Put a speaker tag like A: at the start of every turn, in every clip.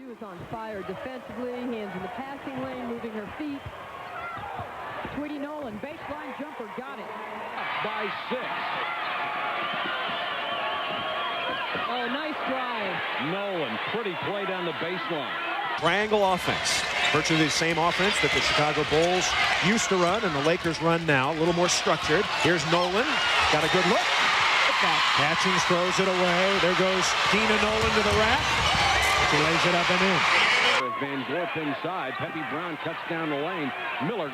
A: She was on fire defensively, hands in the passing lane, moving her feet. Tweety Nolan, baseline jumper, got it.
B: By 6.
A: Oh, nice drive.
B: Nolan, pretty play down the baseline.
C: Triangle offense. Virtually the same offense that the Chicago Bulls used to run and the Lakers run now. A little more structured. Here's Nolan. Got a good look. Catchings throws it away. There goes Deanna Nolan to the rack. She lays it up and in.
B: Van Gorp inside. Peppy Brown cuts down the lane. Miller,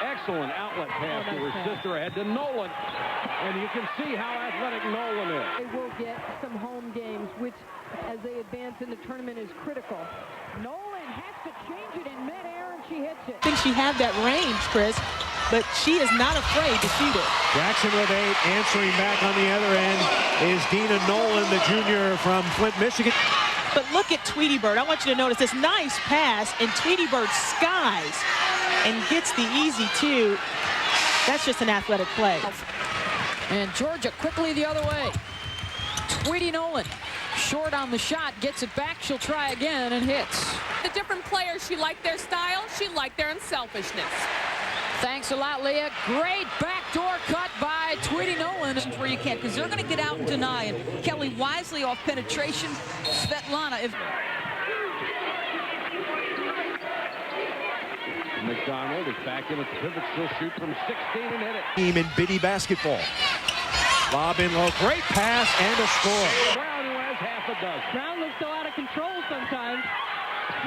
B: excellent outlet pass to her sister ahead to Nolan. And you can see how athletic Nolan is.
A: They will get some home games, which, as they advance in the tournament, is critical. Nolan has to change it in midair, and she hits it.
D: I think she had that range, Chris, but she is not afraid to shoot it.
C: Jackson with 8. Answering back on the other end is Deanna Nolan, the junior from Flint, Michigan.
D: But look at Tweety Bird. I want you to notice this nice pass, and Tweety Bird skies and gets the easy 2. That's just an athletic play.
E: And Georgia quickly the other way. Tweety Nolan, short on the shot, gets it back. She'll try again and hits.
F: The different players, she liked their style. She liked their unselfishness.
E: Thanks a lot, Leah. Great backdoor cut by Tweety Nolan.
G: Where you can't, because they're going to get out and deny. And Kelly wisely off penetration. Svetlana.
B: McDonald is back in at the pivot. She'll shoot from 16 and hit it.
C: Team in Biddy basketball. Lob in low. Great pass and a score.
B: Brown, who has half a dozen.
A: Brown looks so out of control sometimes.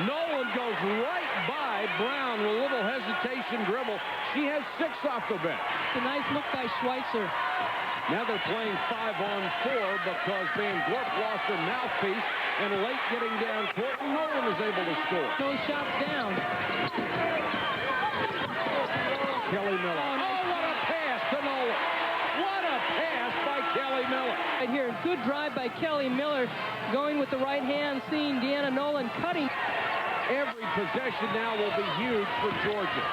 B: Nolan goes right by Brown with a little hesitation dribble. She has 6 off the bench.
A: It's a nice look by Schweitzer.
B: Now they're playing 5-on-4 because Van Gorp lost her mouthpiece, and late getting down court, Nolan is able to score.
A: No shots down.
B: Kelly Miller. Oh, what a pass to Nolan. What a pass by Kelly Miller.
A: Right here, good drive by Kelly Miller, going with the right hand, seeing Deanna Nolan cutting.
B: Every possession now will be huge for Georgia.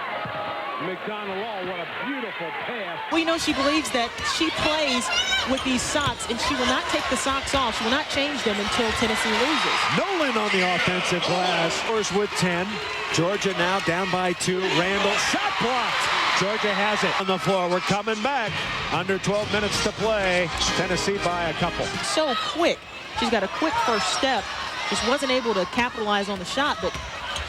B: McDonald, oh, what a beautiful pass.
D: Well, you know, she believes that she plays with these socks, and she will not take the socks off. She will not change them until Tennessee loses.
C: Nolan on the offensive glass. Scores with 10. Georgia now down by 2. Randall, shot blocked. Georgia has it on the floor. We're coming back. Under 12 minutes to play. Tennessee by a couple.
D: So quick. She's got a quick first step. Just wasn't able to capitalize on the shot, but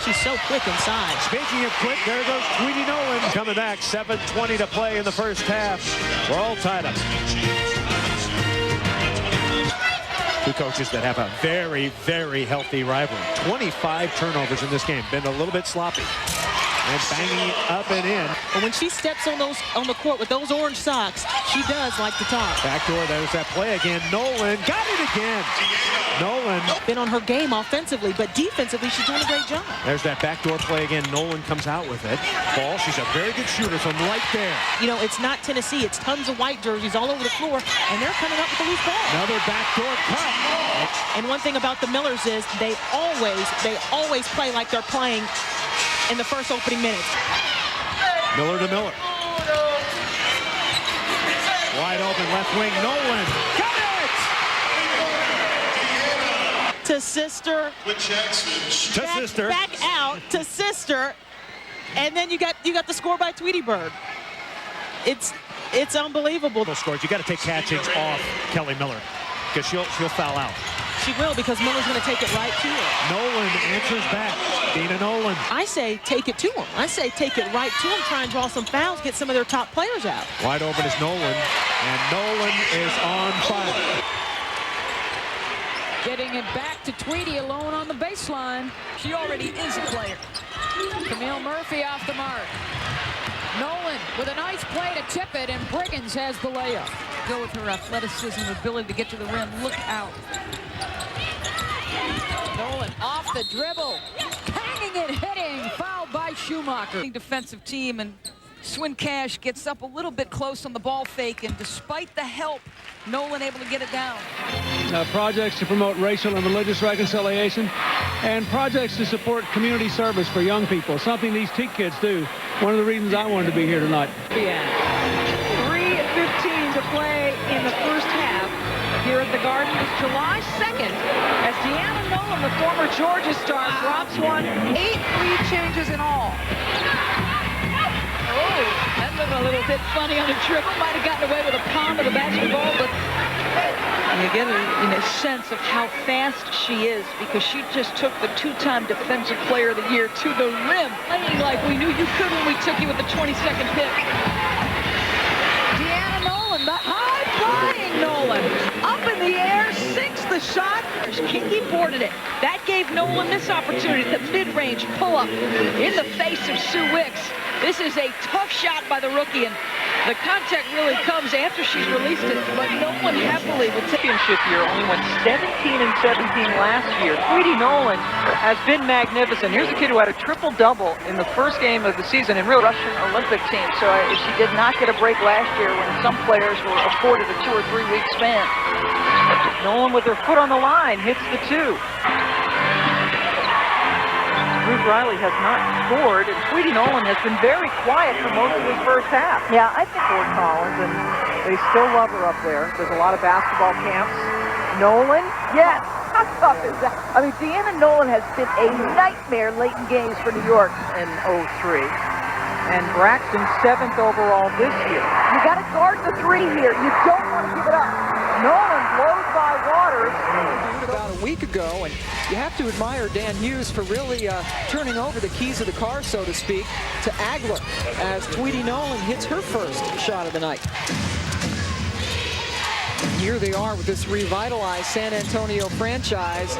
D: she's so quick inside.
C: Speaking of quick, there goes Tweety Nolan. Coming back, 7:20 to play in the first half. We're all tied up. Two coaches that have a very, very healthy rivalry. 25 turnovers in this game. Been a little bit sloppy. And banging it up and in.
D: But when she steps on the court with those orange socks, she does like to talk.
C: Backdoor, there's that play again. Nolan got it again. Nolan.
D: Been on her game offensively, but defensively, she's doing a great job.
C: There's that backdoor play again. Nolan comes out with it. Ball, she's a very good shooter from right there.
D: You know, it's not Tennessee. It's tons of white jerseys all over the floor, and they're coming up with a loose ball.
C: Another backdoor cut.
D: And one thing about the Millers is they always play like they're playing in the first opening minutes.
C: Miller to Miller. Wide open left wing. Nolan. Got it!
D: To sister. Back out to sister. And then you got the score by Tweety Bird. It's unbelievable.
C: Those scores. You got to take Catchings off Kelly Miller because she'll foul out.
D: She will, because Miller's going to take it right to her.
C: Nolan answers back. Deanna Nolan.
D: I say take it to him. I say take it right to him, try and draw some fouls, get some of their top players out.
C: Wide open is Nolan, and Nolan is on fire.
E: Getting it back to Tweety alone on the baseline.
G: She already is a player.
E: Camille Murphy off the mark. Nolan with a nice play to tip it, and Briggins has the layup.
G: Go with her athleticism, ability to get to the rim. Look out.
E: Nolan off the dribble. Hanging it, hitting. Fouled by Schumacher.
G: Defensive team, and Swin Cash gets up a little bit close on the ball fake, and despite the help, Nolan able to get it down.
H: Projects to promote racial and religious reconciliation, and projects to support community service for young people, something these TEAC kids do. One of the reasons I wanted to be here tonight.
A: 3:15 to play in the first half here at
I: the Garden is July 2nd as Deanna Nolan, the former Georgia star, drops one. 8 free changes in all.
A: Oh, that looked a little bit funny on the dribble. Might have gotten away with a palm of the basketball, but
I: You get a sense of how fast she is because she just took the 2-time Defensive Player of the Year to the rim.
A: playing like we knew you could when we took you with the 22nd pick.
I: Deanna Nolan, the high-flying Nolan, up in the air, sinks the shot. Kinky boarded it. That gave Nolan this opportunity, the mid-range pull-up in the face of Sue Wicks. This is a tough shot by the rookie, and the contact really comes after she's released it, but Nolan happily with championship year only went 17 and 17 last year. Tweety Nolan has been magnificent. Here's a kid who had a triple-double in the first game of the season in real Russian Olympic team. So she did not get a break last year when some players were afforded a 2 or 3 week span. Nolan with her foot on the line hits the 2. Ruth Riley has not scored, and Tweety Nolan has been very quiet for most of his first half. Yeah, I think Fort Collins, and they still love her up there. There's a lot of basketball camps. Nolan, yes. How tough is that? I mean, Deanna Nolan has been a nightmare late in games for New York in 03. And Braxton 7th overall this year. You got to guard the 3 here. You don't want to give it up. Nolan blows by Waters.
J: About a week ago, and you have to admire Dan Hughes for really turning over the keys of the car, so to speak, to Agler as Tweety Nolan hits her first shot of the night. And here they are with this revitalized San Antonio franchise.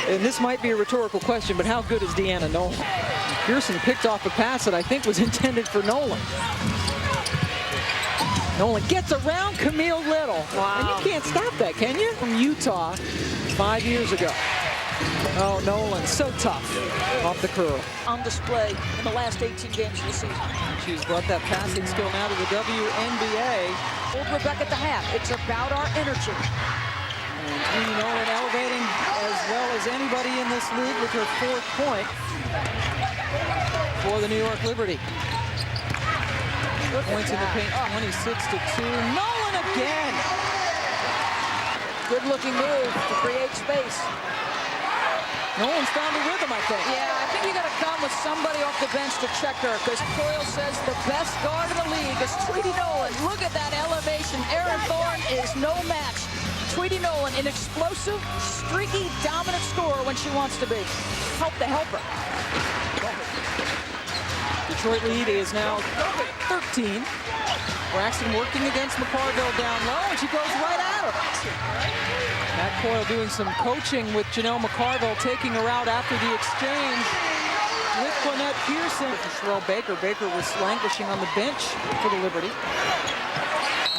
J: And this might be a rhetorical question, but how good is Deanna Nolan? Pearson picked off a pass that I think was intended for Nolan. Nolan gets around Camille Little. Wow. And you can't stop that, can you? From Utah 5 years ago. Oh, Nolan, so tough off the curl.
I: On display in the last 18 games of the season.
J: She's brought that passing skill now to the WNBA.
I: Old Rebecca at the half. It's about our energy.
J: And Tweety Nolan elevating as well as anybody in this league with her 4th point for the New York Liberty. Points in the paint, 26-2. Nolan again.
I: Good-looking move to create space.
J: Nolan's found a rhythm, I think.
I: Yeah, I think you got to come with somebody off the bench to check her, because Coyle says the best guard in the league is Tweety Nolan. Look at that elevation. Aaron Thorne is no match. Tweety Nolan, an explosive, streaky, dominant scorer when she wants to be. Help the helper.
J: Detroit lead is now 13. Braxton working against McCarville down low, and she goes right at her. Matt Coyle doing some coaching with Janelle McCarville, taking her out after the exchange with Quinette Pearson. Sherelle Baker. Baker was languishing on the bench for the Liberty.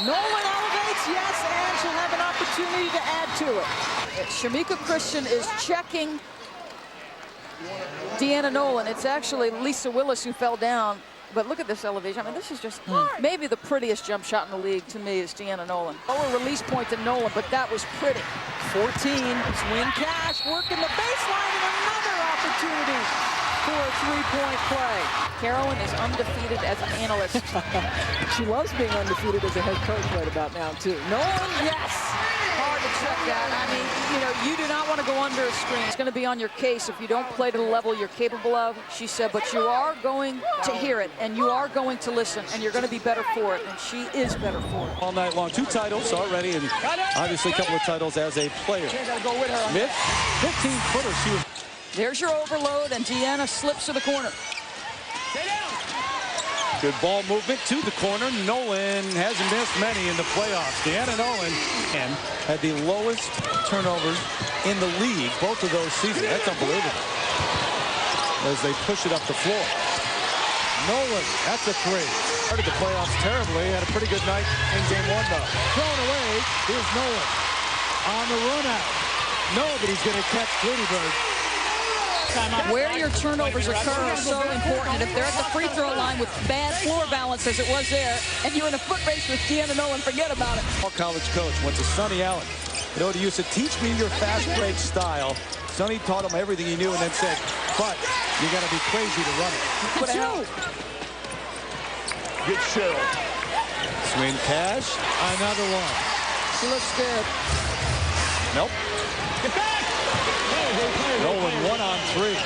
J: Nolan elevates, yes, and she'll have an opportunity to add to it.
I: Shamika Christian is checking Deanna Nolan. It's actually Lisa Willis who fell down. But look at this elevation. I mean, this is just maybe the prettiest jump shot in the league to me is Deanna Nolan. Lower release point than Nolan, but that was pretty.
J: 14, Swin Cash working the baseline and another opportunity for a 3-point play.
I: Carolyn is undefeated as an analyst.
J: She loves being undefeated as a head coach right about now, too. Nolan, yes.
I: Hard to check that. I mean, you know, you do not want to go under a screen. It's going to be on your case if you don't play to the level you're capable of, she said, but you are going to hear it, and you are going to listen, and you're going to be better for it, and she is better for it.
K: All night long. 2 titles already, and obviously a couple of titles as a player. Smith, 15-footer. She was.
I: There's your overload, and Deanna slips to the corner.
K: Good ball movement to the corner. Nolan hasn't missed many in the playoffs. Deanna Nolan had the lowest turnovers in the league both of those seasons. That's unbelievable. As they push it up the floor. Nolan, that's a 3. Started the playoffs terribly. Had a pretty good night in game 1, though. Thrown away. Here's Nolan on the run out. Nobody's going to catch Tweety Bird.
I: Where your turnovers occur is so important. If they're at the free throw line with bad floor balance as it was there, and you're in a foot race with Deanna Nolan, forget about it.
K: College coach went to Sonny Allen. You know, he used to teach me your fast break style. Sonny taught him everything he knew and then said, but you got to be crazy to run it. Good Cheryl. Swing Cash, another one.
E: She looks scared.
K: Nope.
B: Get back!
K: Nolan 1-on-3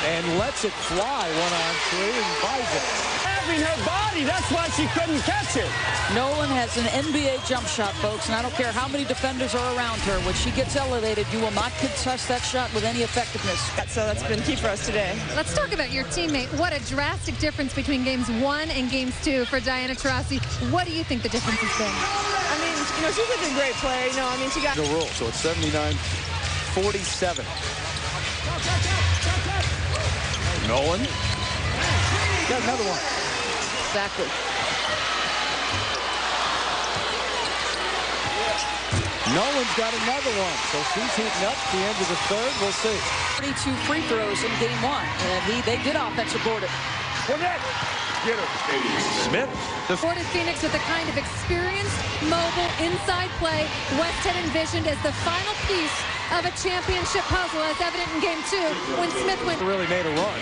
K: and lets it fly 1-on-3 and buys it.
L: Having her body, that's why she couldn't catch it.
E: Nolan has an NBA jump shot, folks, and I don't care how many defenders are around her. When she gets elevated, you will not contest that shot with any effectiveness.
M: So that's been key for us today.
N: Let's talk about your teammate. What a drastic difference between games 1 and games 2 for Diana Taurasi. What do you think the difference has been?
M: I mean, you know, she's such a great player. You know, I mean, she got
K: the rule, so it's 79-47. Nolan. Got another one.
E: Exactly.
K: Nolan's got another one, so she's heating up the end of the third. We'll see.
E: 32 free throws in game 1, and they did offensive board it.
K: Get her. Smith.
N: Afforded Phoenix with the kind of experienced, mobile, inside play West had envisioned as the final piece of a championship puzzle, as evident in game 2 when Smith went.
K: Really made a run.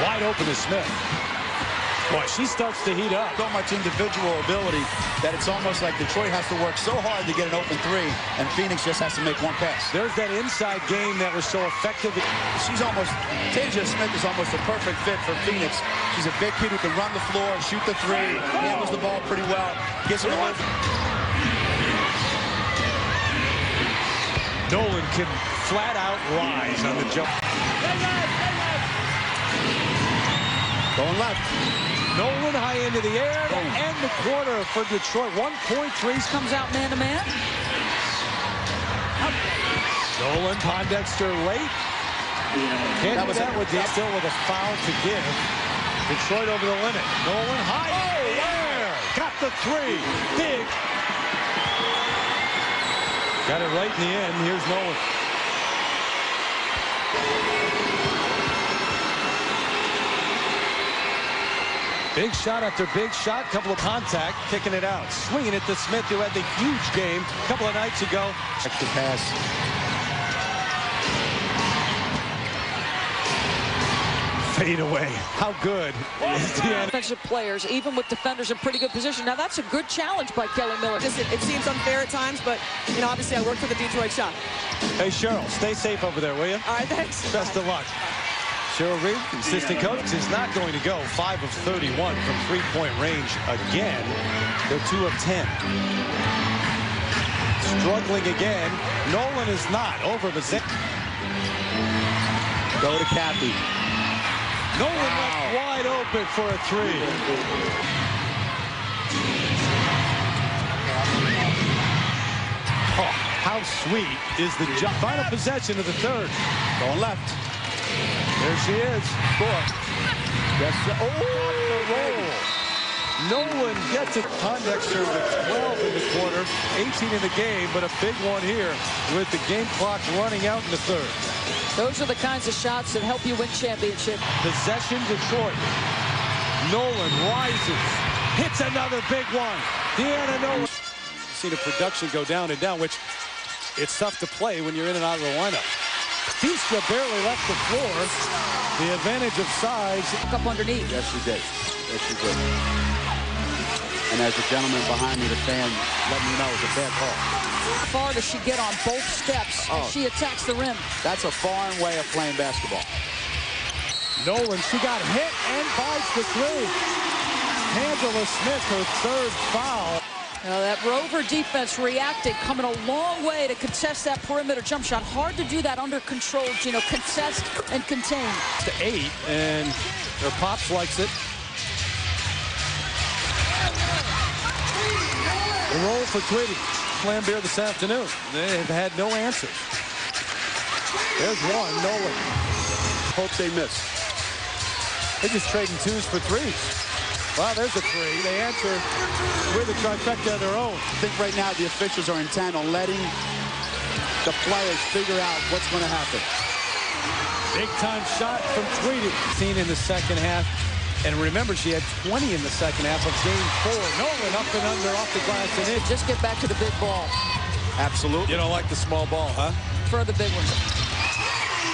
K: Wide open is Smith. Boy, she starts to heat up.
O: So much individual ability that it's almost like Detroit has to work so hard to get an open 3, and Phoenix just has to make one pass.
K: There's that inside game that was so effective.
O: She's almost, Tasia Smith is almost a perfect fit for Phoenix. She's a big kid who can run the floor, shoot the 3, handles the ball pretty well, gets her away.
K: Nolan can flat out rise on the jump.
O: Going left.
K: Nolan high into the air to end the quarter for Detroit. 1.3
E: comes out man-to-man.
K: Nolan, Pondexter late. Can't do that with still with a foul to give. Detroit over the limit. Nolan high in the air. Got the 3. Big. Got it right in the end. Here's Nolan. Big shot after big shot, couple of contact, kicking it out. Swinging it to Smith, who had the huge game a couple of nights ago.
O: Extra pass.
K: Fade away. How good is Deanna?
E: Defensive players, even with defenders in pretty good position. Now, that's a good challenge by Kelly Miller.
M: it seems unfair at times, but, you know, obviously I work for the Detroit shot.
K: Hey, Cheryl, stay safe over there, will you?
M: All right, thanks.
K: Best of luck. Cheryl Reed, assistant coach, is not going to go 5 of 31 from three-point range again. They're 2 of 10. Struggling again. Nolan is not over the zip.
O: Go to Cappy.
K: Nolan left wide open for a 3. Oh, how sweet is the jump. Final possession of the third.
O: Going left.
K: There she is. Score. Yes. Oh, the roll. Nolan gets it. Pondexter with 12 in the quarter, 18 in the game, but a big one here with the game clock running out in the third.
E: Those are the kinds of shots that help you win championship.
K: Possession Detroit. Nolan rises, hits another big one. Deanna Nolan. See the production go down and down, which it's tough to play when you're in and out of the lineup. Feastra barely left the floor. The advantage of size.
E: Up underneath.
O: Yes, she did. Yes, she did. And as the gentleman behind me, the fan, let me know it's a bad call.
E: How far does she get on both steps as she attacks the rim?
O: That's a foreign way of playing basketball.
K: Nolan, she got hit and bites the 3. Angela Smith, her 3rd foul.
E: That Rover defense reacted, coming a long way to contest that perimeter jump shot. Hard to do that under control, you know, contest and contain.
K: To 8, and their Pops likes it. The roll for Tweety. Lambeer this afternoon. They have had no answer. There's one, Nolan.
O: Hope they miss.
K: They're just trading 2s for 3s. Well, there's a 3. They answer with a trifecta of their own.
O: I think right now the officials are intent on letting the players figure out what's going to happen.
K: Big-time shot from Tweety. Seen in the second half. And remember, she had 20 in the second half of game 4. Nolan up and under, off the glass and in.
E: Just get back to the big ball.
O: Absolutely.
K: You don't like the small ball, huh?
E: For the big ones.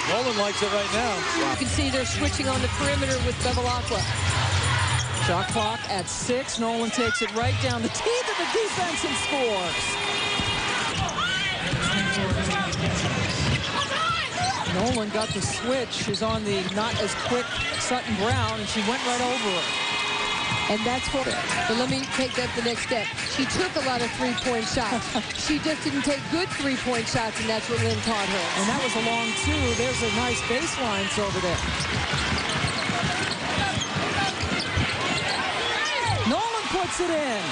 K: Nolan likes it right now.
N: You can see they're switching on the perimeter with Bevilacqua.
J: Shot clock at 6. Nolan takes it right down the teeth of the defense and scores. Nolan got the switch. She's on the not as quick Sutton Brown, and she went right over her.
N: And that's what, but let me take that the next step. She took a lot of three-point shots. She just didn't take good three-point shots, and that's what Lynn taught her.
J: And that was a long two. There's a nice baseline over there. Nolan puts it in.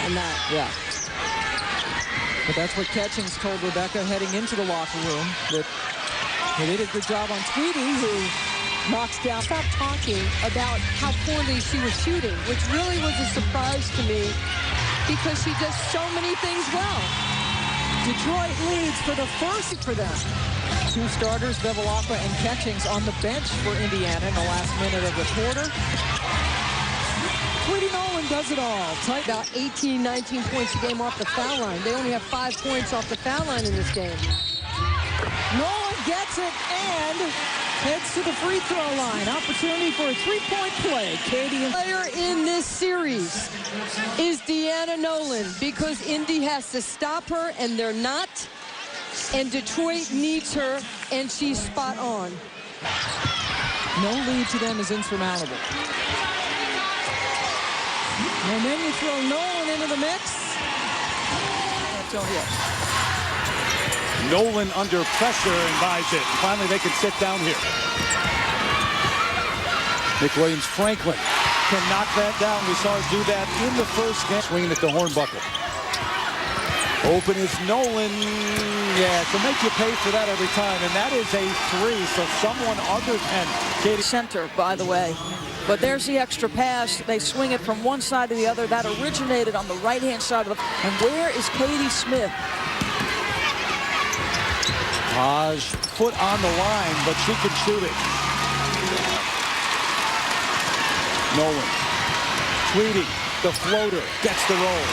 N: And that,
J: yeah. But that's what Catchings told Rebecca heading into the locker room, that they did a good job on Tweety, who knocks down.
N: Stop talking about how poorly she was shooting, which really was a surprise to me because she does so many things well.
J: Detroit leads for the first for them. 2 starters, Bevilacqua and Catchings, on the bench for Indiana in the last minute of the quarter. Tweety Nolan does it all. Tight.
N: About 18, 19 points a game off the foul line. They only have 5 points off the foul line in this game.
J: Nolan gets it and heads to the free throw line. Opportunity for a 3-point play. Katie and
N: player in this series is Deanna Nolan because Indy has to stop her and they're not. And Detroit needs her and she's spot on.
J: No lead to them is insurmountable. And then you throw Nolan into the mix.
K: Nolan under pressure and buys it. Finally, they can sit down here. Nick Williams-Franklin can knock that down. We saw her do that in the first game. Swinging at the hornbuckle. Open is Nolan. Yeah, to make you pay for that every time. And that is a 3. So someone other than Katie.
G: Center, by the way. But there's the extra pass. They swing it from one side to the other. That originated on the right-hand side of the... And where is Katie Smith?
K: Taj, foot on the line, but she can shoot it. Nolan. Tweety, the floater, gets the roll.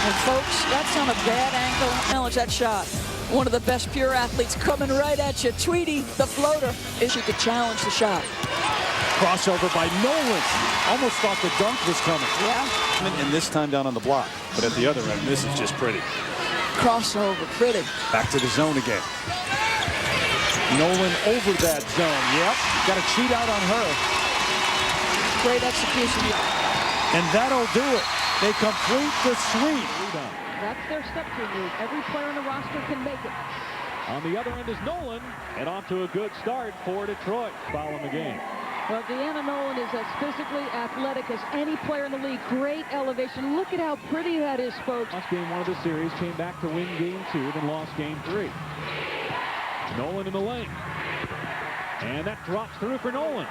G: And folks, that's on a bad angle. Challenge that shot. One of the best pure athletes coming right at you. Tweety, the floater. She could challenge the shot.
K: Crossover by Nolan. Almost thought the dunk was coming.
G: Yeah.
K: And this time down on the block. But at the other end, this is just pretty.
G: Crossover, pretty.
K: Back to the zone again. Nolan over that zone. Yep. Got a cheat out on her.
G: Great execution.
C: And that'll do it. They complete the sweep.
A: That's their step-through move. Every player on the roster can make it.
B: On the other end is Nolan, and off to a good start for Detroit. Foul in the game.
A: Well, Deanna Nolan is as physically athletic as any player in the league. Great elevation. Look at how pretty that is, folks.
B: Lost game 1 of the series, came back to win game 2, then lost game 3. Nolan in the lane. And that drops through for Nolan.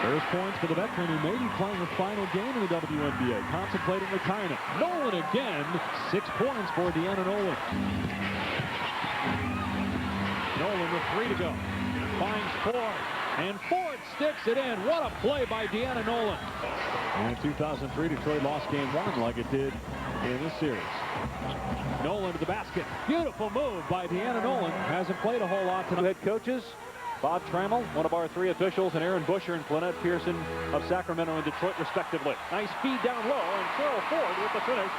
B: First points for the veteran who may be playing the final game in the WNBA, contemplating retirement. Nolan again, 6 points for Deanna Nolan. Nolan with 3 to go. Finds Ford, and Ford sticks it in. What a play by Deanna Nolan. And in 2003, Detroit lost game 1 like it did in this series. Nolan to the basket. Beautiful move by Deanna Nolan. Hasn't played a whole lot tonight. Head coaches, Bob Trammell, one of our 3 officials, and Aaron Busher and Flynette Pearson of Sacramento and Detroit, respectively. Nice feed down low, and Cheryl Ford with the finish.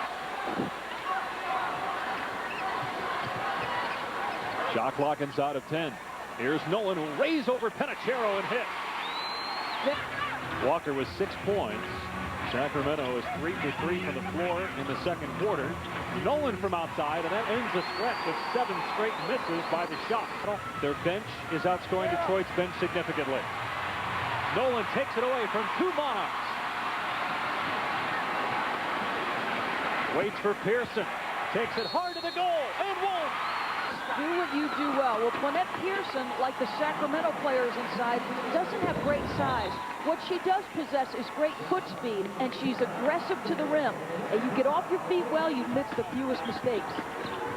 B: Shot clock inside of 10. Here's Nolan, who raised over Penachero and hit. Walker with 6 points. Sacramento is 3 for 3 from the floor in the second quarter. Nolan from outside, and that ends a stretch of 7 straight misses by the shot. Their bench is outscoring Detroit's bench significantly. Nolan takes it away from 2 Monarchs. Waits for Pearson. Takes it hard to the goal, and won't.
I: Do what you do well. Well, Flynette Pearson, like the Sacramento players inside, doesn't have great size. What she does possess is great foot speed, and she's aggressive to the rim. And you get off your feet well, you miss the fewest mistakes.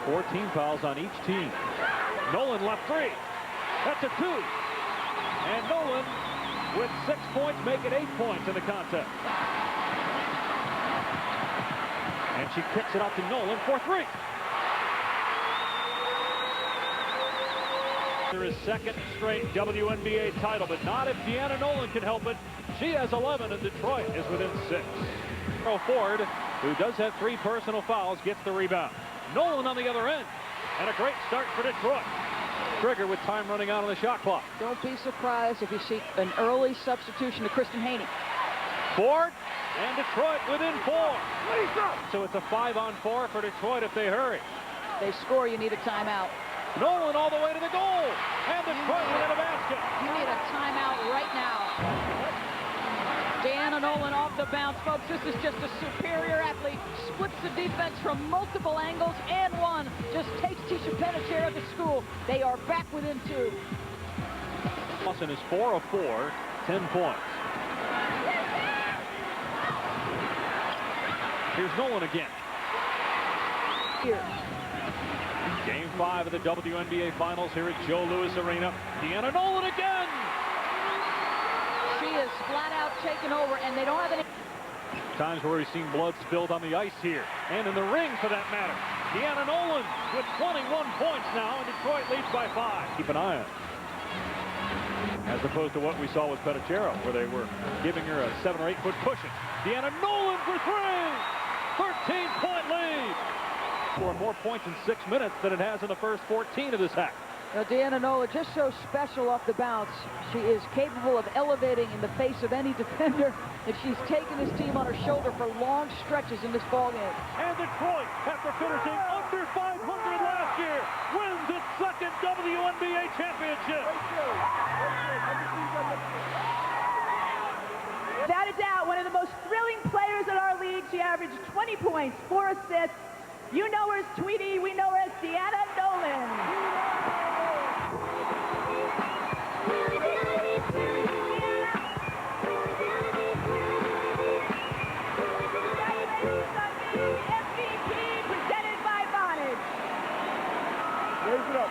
B: 14 fouls on each team. Nolan left 3. That's a 2. And Nolan, with 6 points, make it 8 points in the contest. And she kicks it out to Nolan for 3. His second straight WNBA title, but not if Deanna Nolan can help it. She has 11, and Detroit is within 6. Ford, who does have 3 personal fouls, gets the rebound. Nolan on the other end, and a great start for Detroit. Trigger with time running out on the shot clock.
G: Don't be surprised if you see an early substitution to Kristen Haney.
B: Ford, and Detroit within 4. So it's a 5-on-4 for Detroit if they hurry.
G: They score, you need a timeout.
B: Nolan all the way to the goal, and Detroit within a basket.
G: You need a timeout right now. Deanna Nolan off the bounce, folks. This is just a superior athlete. Splits the defense from multiple angles, and one just takes Tisha Panachera to school. They are back within 2.
B: Lawson is 4 of 4, 10 points. Here's Nolan again.
G: Here.
B: Game 5 of the WNBA Finals here at Joe Louis Arena. Deanna Nolan again.
G: She is flat out taken over, and they don't have any
B: times where we've seen blood spilled on the ice here, and in the ring for that matter. Deanna Nolan with 21 points now, and Detroit leads by 5. Keep an eye on it. As opposed to what we saw with Panachera, where they were giving her a 7 or 8 foot cushion. Deanna Nolan for 3. 13-point lead. Scored more points in 6 minutes than it has in the first 14 of this act.
G: Deanna Nolan just so special off the bounce. She is capable of elevating in the face of any defender, and she's taken this team on her shoulder for long stretches in this ballgame.
B: And Detroit, after finishing under 500 last year, wins its second WNBA championship.
P: Without a doubt, one of the most thrilling players in our league. She averaged 20 points, 4 assists. You know her as Tweety, we know her as Deanna Nolan. MVP presented by Vonage.
Q: Raise it up.